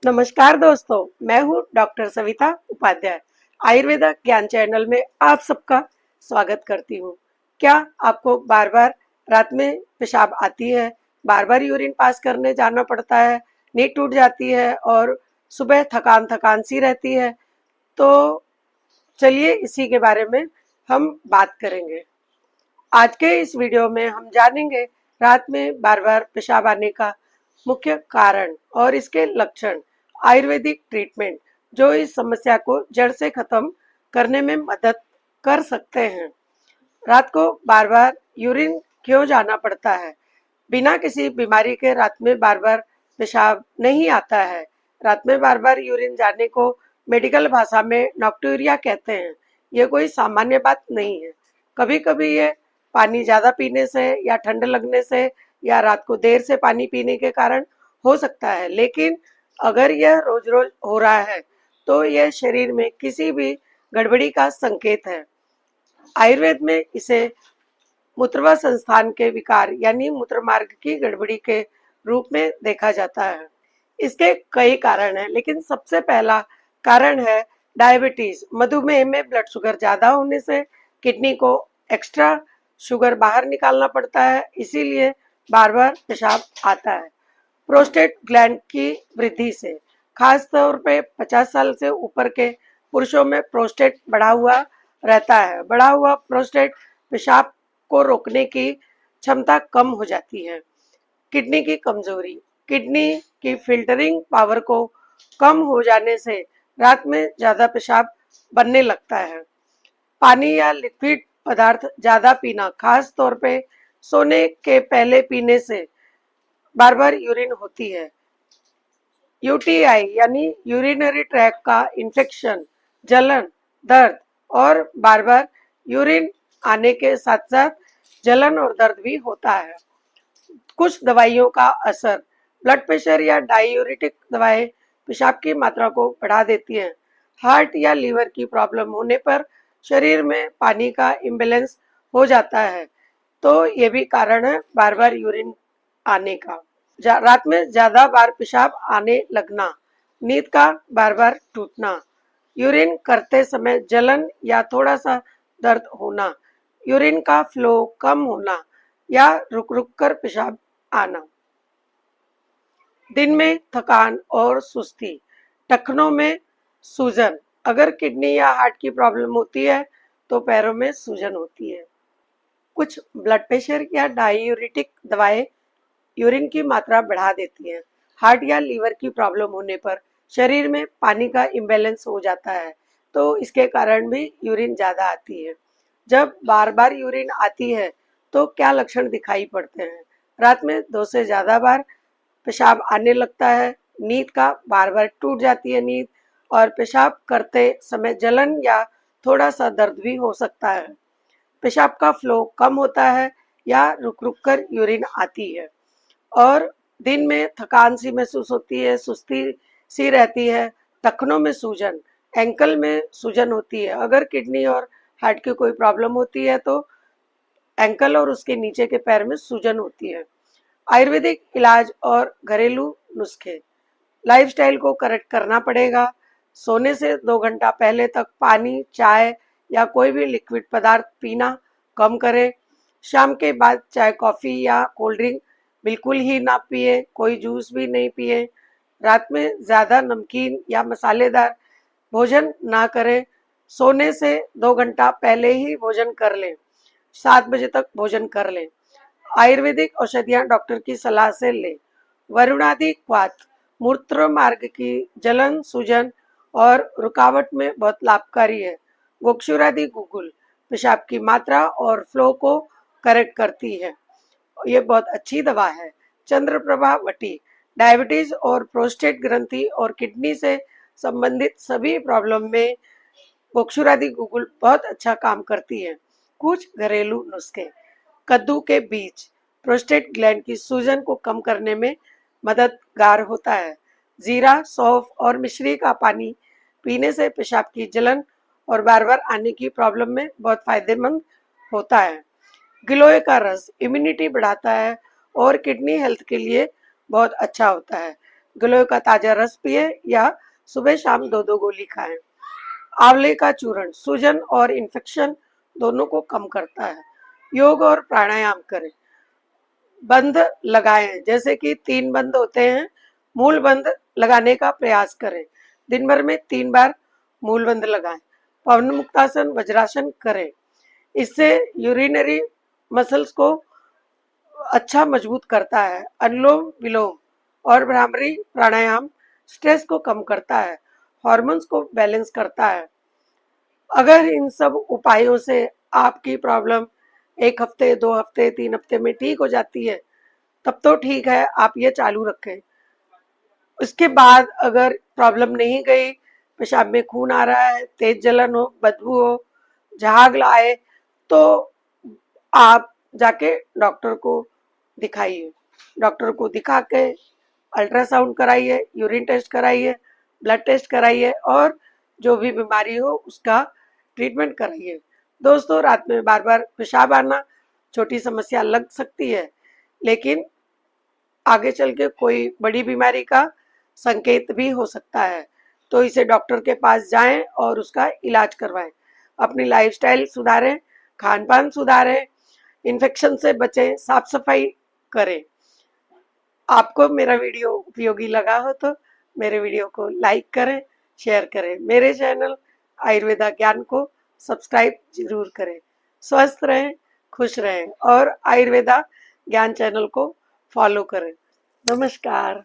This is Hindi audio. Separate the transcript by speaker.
Speaker 1: नमस्कार दोस्तों, मैं हूँ डॉक्टर सविता उपाध्याय। आयुर्वेदा ज्ञान चैनल में आप सबका स्वागत करती हूँ। क्या आपको बार बार रात में पेशाब आती है, बार बार यूरिन पास करने जाना पड़ता है, नींद टूट जाती है और सुबह थकान थकान सी रहती है? तो चलिए इसी के बारे में हम बात करेंगे। आज के इस वीडियो में हम जानेंगे रात में बार बार पेशाब आने का मुख्य कारण और इसके लक्षण, आयुर्वेदिक ट्रीटमेंट जो इस समस्या को जड़ से खत्म करने में मदद कर सकते हैं। रात को बार बार यूरिन क्यों जाना पड़ता है? बिना किसी बीमारी के रात में बार बार पेशाब नहीं आता है। रात में बार बार यूरिन जाने को मेडिकल भाषा में नॉक्टूरिया कहते हैं। ये कोई सामान्य बात नहीं है। कभी कभी ये पानी ज़्यादा पीने से या ठंड लगने से या रात को देर से पानी पीने के कारण हो सकता है, लेकिन अगर यह रोज रोज हो रहा है तो यह शरीर में किसी भी गड़बड़ी का संकेत है। आयुर्वेद में इसे मूत्रवा संस्थान के विकार यानी मूत्र मार्ग की गड़बड़ी के रूप में देखा जाता है। इसके कई कारण हैं, लेकिन सबसे पहला कारण है डायबिटीज। मधुमेह में ब्लड शुगर ज्यादा होने से किडनी को एक्स्ट्रा शुगर बाहर निकालना पड़ता है, इसीलिए बार बार पेशाब आता है। प्रोस्टेट ग्लैंड की वृद्धि से, खास तौर पे 50 साल से ऊपर के पुरुषों में प्रोस्टेट बढ़ा हुआ रहता है। बढ़ा हुआ प्रोस्टेट पेशाब को रोकने की क्षमता कम हो जाती है। किडनी की कमजोरी, किडनी की फिल्टरिंग पावर को कम हो जाने से रात में ज्यादा पेशाब बनने लगता है। पानी या लिक्विड पदार्थ ज्यादा पीना, खास तौर पे सोने के पहले पीने से बार बार यूरिन होती है। यूटीआई यानी यूरिनरी ट्रैक का इन्फेक्शन, जलन, दर्द और बार बार यूरिन आने के साथ साथ जलन और दर्द भी होता है। कुछ दवाइयों का असर, ब्लड प्रेशर या डायूरिटिक दवाएं पेशाब की मात्रा को बढ़ा देती हैं। हार्ट या लीवर की प्रॉब्लम होने पर शरीर में पानी का इम्बैलेंस हो जाता है, तो ये भी कारण है बार बार यूरिन आने का। रात में ज्यादा बार पेशाब आने लगना, नींद का बार बार टूटना, यूरिन करते समय जलन या थोड़ा सा दर्द होना, यूरिन का फ्लो कम होना या रुक रुक कर पेशाब आना। दिन में थकान और सुस्ती, टखनों में सूजन। अगर किडनी या हार्ट की प्रॉब्लम होती है तो पैरों में सूजन होती है। कुछ ब्लड प्रेशर या डायूरिटिक दवाएं यूरिन की मात्रा बढ़ा देती हैं। हार्ट या लीवर की प्रॉब्लम होने पर शरीर में पानी का इम्बैलेंस हो जाता है, तो इसके कारण भी यूरिन ज़्यादा आती है। जब बार बार यूरिन आती है तो क्या लक्षण दिखाई पड़ते हैं? रात में 2 से ज़्यादा बार पेशाब आने लगता है, नींद का बार बार टूट जाती है नींद, और पेशाब करते समय जलन या थोड़ा सा दर्द भी हो सकता है। पेशाब का फ्लो कम होता है या रुक रुक कर यूरिन आती है, और दिन में थकान सी महसूस होती है, सुस्ती सी रहती है, टखनों में सूजन, एंकल में सूजन होती है। अगर किडनी और हार्ट की कोई प्रॉब्लम होती है तो एंकल और उसके नीचे के पैर में सूजन होती है। आयुर्वेदिक इलाज और घरेलू नुस्खे, लाइफस्टाइल को करेक्ट करना पड़ेगा। सोने से 2 घंटा पहले तक पानी, चाय या कोई भी लिक्विड पदार्थ पीना कम करें। शाम के बाद चाय, कॉफ़ी या कोल्ड ड्रिंक बिल्कुल ही ना पिए, कोई जूस भी नहीं पिए। रात में ज़्यादा नमकीन या मसालेदार भोजन ना करें। सोने से 2 घंटा पहले ही भोजन कर लें, 7 बजे तक भोजन कर लें। आयुर्वेदिक औषधियाँ डॉक्टर की सलाह से लें। वरुणादि क्वाथ, मूत्र मार्ग की जलन, सूजन और रुकावट में बहुत लाभकारी है। गोक्षुरादि गुगुल पेशाब की मात्रा और फ्लो को करेक्ट करती है, ये बहुत अच्छी दवा है। चंद्रप्रभा वटी, डायबिटीज और प्रोस्टेट ग्रंथि और किडनी से संबंधित सभी प्रॉब्लम में गोक्षुरादि गुगुल बहुत अच्छा काम करती है। कुछ घरेलू नुस्खे, कद्दू के बीज प्रोस्टेट ग्लैंड की सूजन को कम करने में मददगार होता है। जीरा, सौंफ और मिश्री का पानी पीने से पेशाब की जलन और बार बार आने की प्रॉब्लम में बहुत फायदेमंद होता है। गिलोय का रस इम्यूनिटी बढ़ाता है और किडनी हेल्थ के लिए बहुत अच्छा होता है। गिलोय का ताजा रस पिए या सुबह शाम 2-2 गोली खाएं। आंवले का चूर्ण सूजन और इन्फेक्शन दोनों को कम करता है। योग और प्राणायाम करें। बंद लगाएं, जैसे कि 3 बंद होते हैं, मूल बंद लगाने का प्रयास करें। दिन भर में 3 बार मूल बंद लगाएं। पवन मुक्तासन, वज्रासन करें। इससे यूरिनरी मसल्स को अच्छा मजबूत करता है। अनुलोम विलोम और भ्रामरी प्राणायाम स्ट्रेस को कम करता है, हार्मोन्स को बैलेंस करता है। अगर इन सब उपायों से आपकी प्रॉब्लम 1 हफ्ते, 2 हफ्ते, 3 हफ्ते में ठीक हो जाती है, तब तो ठीक है, आप ये चालू रखें। उसके बाद अगर प्रॉब्लम नहीं गई, पेशाब में खून आ रहा है, तेज जलन हो, बदबू हो, झाग आए, तो आप जाके डॉक्टर को दिखाइए। डॉक्टर को दिखा के अल्ट्रासाउंड कराइए, यूरिन टेस्ट कराइए, ब्लड टेस्ट कराइए और जो भी बीमारी हो उसका ट्रीटमेंट कराइए। दोस्तों, रात में बार बार पेशाब आना छोटी समस्या लग सकती है, लेकिन आगे चल के कोई बड़ी बीमारी का संकेत भी हो सकता है। तो इसे डॉक्टर के पास जाएं और उसका इलाज करवाएं। अपनी लाइफस्टाइल सुधारें, खान पान सुधारें, इन्फेक्शन से बचें, साफ सफाई करें। आपको मेरा वीडियो उपयोगी लगा हो तो मेरे वीडियो को लाइक करें, शेयर करें। मेरे चैनल आयुर्वेदा ज्ञान को सब्सक्राइब जरूर करें। स्वस्थ रहें, खुश रहें और आयुर्वेदा ज्ञान चैनल को फॉलो करें। नमस्कार।